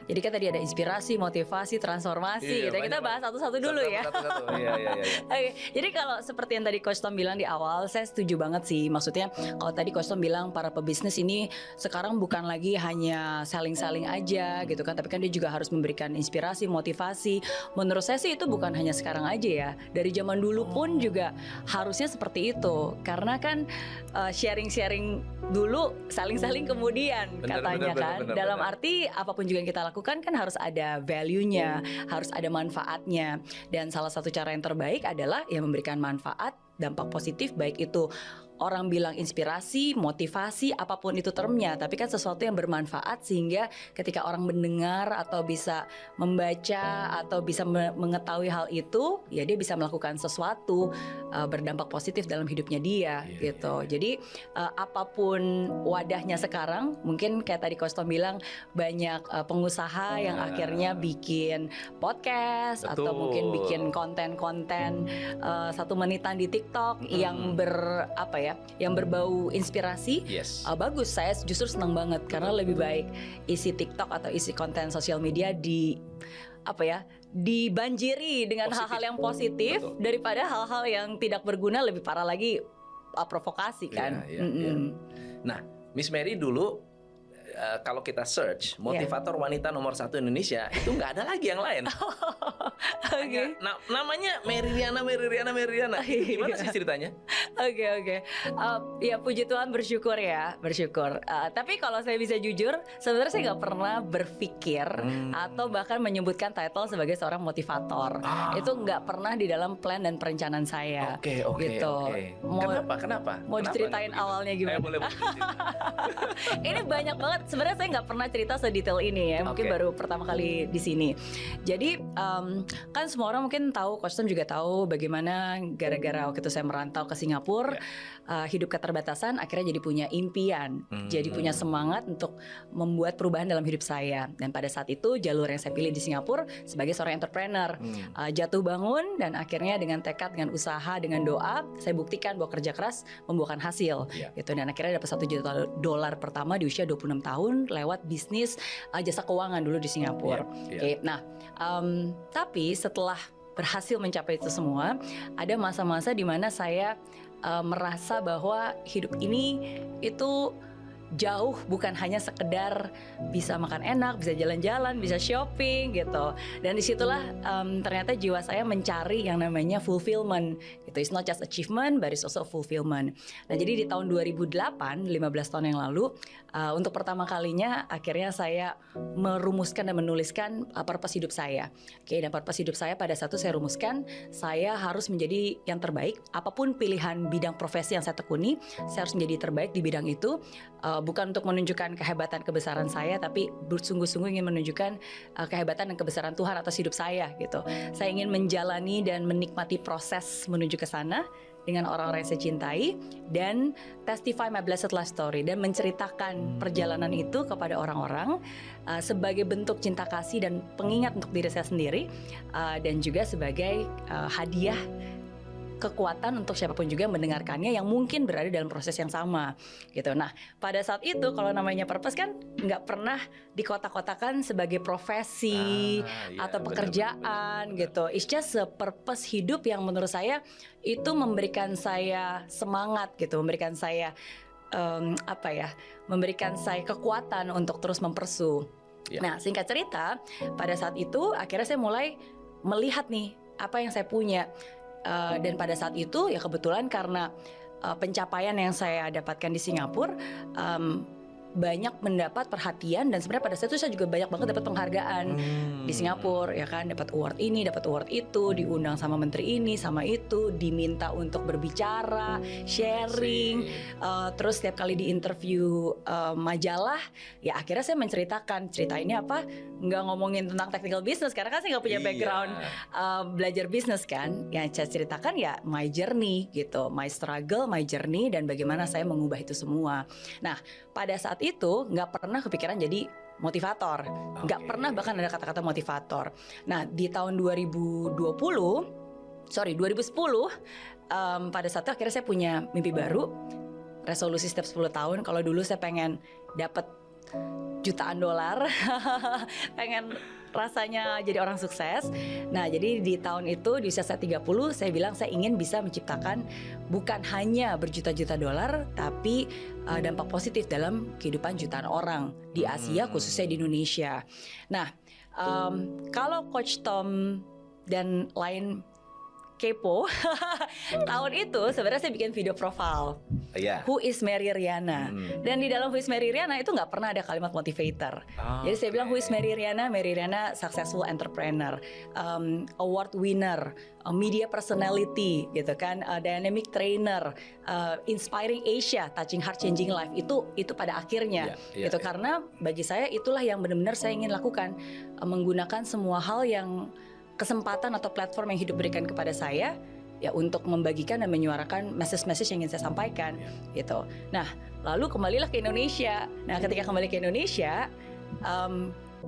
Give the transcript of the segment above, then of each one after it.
Jadi kan tadi ada inspirasi, motivasi, transformasi gitu. Kita bahas satu-satu dulu ya. Satu-satu. Iya. Oke, jadi kalau seperti yang tadi Coach Tom bilang di awal, saya setuju banget sih. Maksudnya kalau tadi Coach Tom bilang para pebisnis ini sekarang bukan lagi hanya selling-selling aja gitu kan, tapi kan dia juga harus memberikan inspirasi, motivasi. Menurut saya sih itu bukan hanya sekarang aja ya. Dari zaman dulu pun juga harusnya seperti itu. Karena kan sharing-sharing dulu, saling-saling kemudian katanya kan. Dalam arti apapun juga yang kita lakukan kan harus ada value-nya, harus ada manfaatnya. Dan salah satu cara yang terbaik adalah ya memberikan manfaat, dampak positif, baik itu orang bilang inspirasi, motivasi, apapun itu termnya, tapi kan sesuatu yang bermanfaat sehingga ketika orang mendengar atau bisa membaca atau bisa mengetahui hal itu, ya dia bisa melakukan sesuatu berdampak positif dalam hidupnya dia gitu. Jadi apapun wadahnya sekarang, mungkin kayak tadi Coach Tom bilang banyak pengusaha yang akhirnya bikin podcast atau mungkin bikin konten-konten 1 menitan di TikTok yang yang berbau inspirasi. Bagus, saya justru senang banget karena lebih baik isi TikTok atau isi konten sosial media dibanjiri dengan hal-hal yang positif daripada hal-hal yang tidak berguna, lebih parah lagi provokasi kan. Nah, Miss Mary dulu kalau kita search motivator wanita nomor 1 Indonesia, itu nggak ada lagi yang lain. Namanya Mary Riana. Gimana sih ceritanya? Oke. Ya puji Tuhan, bersyukur. Tapi kalau saya bisa jujur, sebenarnya saya nggak pernah berpikir atau bahkan menyebutkan title sebagai seorang motivator. Itu nggak pernah di dalam plan dan perencanaan saya. Oke. Kenapa? Mau diceritain awalnya gimana? Boleh. Ini banyak banget. Sebenarnya saya nggak pernah cerita sedetail ini ya. Mungkin baru pertama kali di sini. Jadi kan semua orang mungkin tahu, Coach Tom juga tahu bagaimana gara-gara waktu itu saya merantau ke Singapura, hidup keterbatasan, akhirnya jadi punya impian, jadi punya semangat untuk membuat perubahan dalam hidup saya. Dan pada saat itu jalur yang saya pilih di Singapura sebagai seorang entrepreneur, jatuh bangun dan akhirnya dengan tekad, dengan usaha, dengan doa, saya buktikan bahwa kerja keras membuahkan hasil. Gitu. Dan akhirnya dapat $1 juta pertama di usia 26 tahun lewat bisnis jasa keuangan dulu di Singapura. Nah, tapi setelah berhasil mencapai itu semua, ada masa-masa di mana saya merasa bahwa hidup ini itu jauh bukan hanya sekedar bisa makan enak, bisa jalan-jalan, bisa shopping gitu. Dan disitulah ternyata jiwa saya mencari yang namanya fulfillment gitu. It's not just achievement, but it's also fulfillment. Nah jadi di tahun 2008, 15 tahun yang lalu, untuk pertama kalinya akhirnya saya merumuskan dan menuliskan purpose hidup saya. Dan purpose hidup saya pada saat itu saya rumuskan, saya harus menjadi yang terbaik. Apapun pilihan bidang profesi yang saya tekuni, saya harus menjadi terbaik di bidang itu. Bukan untuk menunjukkan kehebatan kebesaran saya, tapi bersungguh-sungguh ingin menunjukkan kehebatan dan kebesaran Tuhan atas hidup saya gitu. Saya ingin menjalani dan menikmati proses menuju ke sana dengan orang-orang yang saya cintai dan testify my blessed life story dan menceritakan perjalanan itu kepada orang-orang sebagai bentuk cinta kasih dan pengingat untuk diri saya sendiri, dan juga sebagai hadiah kekuatan untuk siapapun juga mendengarkannya yang mungkin berada dalam proses yang sama gitu. Nah pada saat itu kalau namanya purpose kan nggak pernah dikotak-kotakan sebagai profesi atau pekerjaan gitu. It's just a purpose hidup yang menurut saya itu memberikan saya semangat gitu, memberikan saya memberikan saya kekuatan untuk terus mempersu. Nah singkat cerita, pada saat itu akhirnya saya mulai melihat nih apa yang saya punya. Dan pada saat itu ya kebetulan karena pencapaian yang saya dapatkan di Singapura banyak mendapat perhatian, dan sebenarnya pada saat itu saya juga banyak banget dapat penghargaan di Singapura ya kan, dapat award ini, dapat award itu, diundang sama menteri ini sama itu, diminta untuk berbicara, sharing, terus setiap kali di interview majalah ya akhirnya saya menceritakan cerita ini nggak ngomongin tentang technical business karena kan saya nggak punya background belajar bisnis kan, yang saya ceritakan ya my journey gitu, my struggle, my journey, dan bagaimana saya mengubah itu semua. Nah pada saat itu nggak pernah kepikiran jadi motivator, nggak pernah bahkan ada kata-kata motivator. Nah di tahun 2010 pada saat itu akhirnya saya punya mimpi baru, resolusi setiap 10 tahun. Kalau dulu saya pengen dapat jutaan dolar, pengen rasanya jadi orang sukses. Nah, jadi di tahun itu di usia saya 30, saya bilang saya ingin bisa menciptakan bukan hanya berjuta-juta dolar, tapi dampak positif dalam kehidupan jutaan orang di Asia, khususnya di Indonesia. Nah, kalau Coach Tom dan lain kepo, tahun itu sebenarnya saya bikin video profile. Who is Mary Riana? Dan di dalam Who is Mary Riana itu nggak pernah ada kalimat motivator. Jadi saya bilang Who is Mary Riana? Mary Riana successful entrepreneur, award winner, media personality, gitu kan, dynamic trainer, inspiring Asia, touching heart, changing life. Itu pada akhirnya, gitu. Karena bagi saya itulah yang benar-benar saya ingin lakukan, menggunakan semua hal yang kesempatan atau platform yang hidup berikan kepada saya ya untuk membagikan dan menyuarakan message-message yang ingin saya sampaikan gitu. Nah, lalu kembalilah ke Indonesia. Nah, ketika kembali ke Indonesia,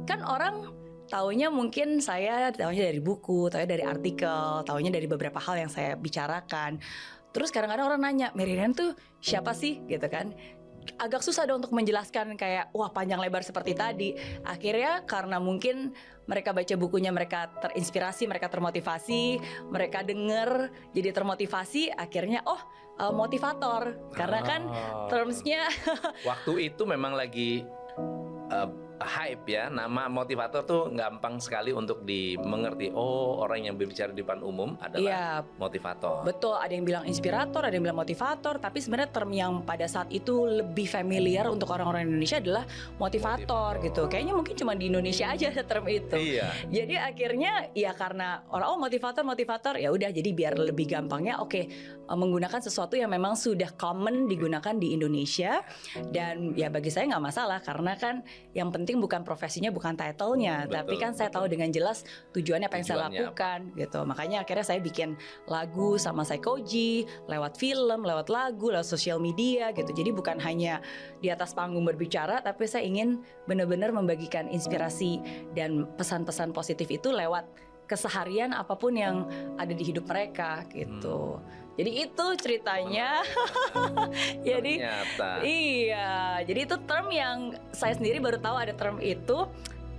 kan orang taunya mungkin saya taunya dari buku, taunya dari artikel, taunya dari beberapa hal yang saya bicarakan. Terus kadang-kadang orang nanya, Mary Riana tuh siapa sih gitu kan? Agak susah dong untuk menjelaskan kayak wah panjang lebar seperti tadi. Akhirnya karena mungkin mereka baca bukunya, mereka terinspirasi, mereka termotivasi, mereka denger jadi termotivasi, akhirnya motivator. Karena kan termsnya waktu itu memang lagi hype ya, nama motivator tuh gampang sekali untuk dimengerti. Oh, orang yang berbicara di depan umum adalah motivator. Betul, ada yang bilang inspirator, ada yang bilang motivator, tapi sebenarnya term yang pada saat itu lebih familiar untuk orang-orang Indonesia adalah motivator gitu. Kayaknya mungkin cuma di Indonesia aja ada term itu. Jadi akhirnya ya karena orang motivator ya udah, jadi biar lebih gampangnya menggunakan sesuatu yang memang sudah common digunakan di Indonesia. Dan ya bagi saya nggak masalah, karena kan yang penting bukan profesinya, bukan title-nya, tapi kan saya tahu dengan jelas tujuannya apa yang saya lakukan gitu. Makanya akhirnya saya bikin lagu sama Saikoji, lewat film, lewat lagu, lewat sosial media gitu. Jadi bukan hanya di atas panggung berbicara, tapi saya ingin benar-benar membagikan inspirasi dan pesan-pesan positif itu lewat keseharian apapun yang ada di hidup mereka gitu. Jadi itu ceritanya. Jadi iya, jadi itu term yang saya sendiri baru tahu ada term itu.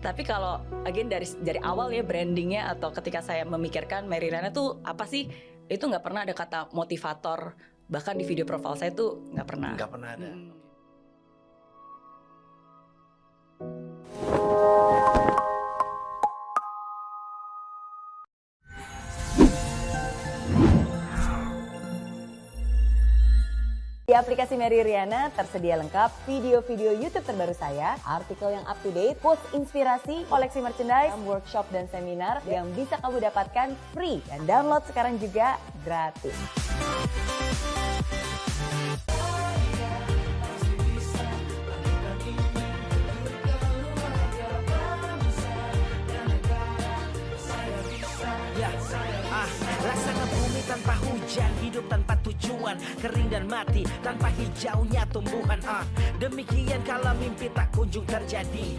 Tapi kalau again dari awal ya brandingnya atau ketika saya memikirkan Mary Riana tuh apa sih, itu nggak pernah ada kata motivator. Bahkan di video profile saya tuh nggak pernah. Nggak pernah ada. Di aplikasi Mary Riana tersedia lengkap video-video YouTube terbaru saya, artikel yang up to date, quotes inspirasi, koleksi merchandise, workshop dan seminar yang bisa kamu dapatkan free dan download sekarang juga gratis. Rasanya bumi tanpa hujan, hidup tanpa tujuan, kering dan mati tanpa hijaunya tumbuhan. Demikian kalau mimpi tak kunjung terjadi.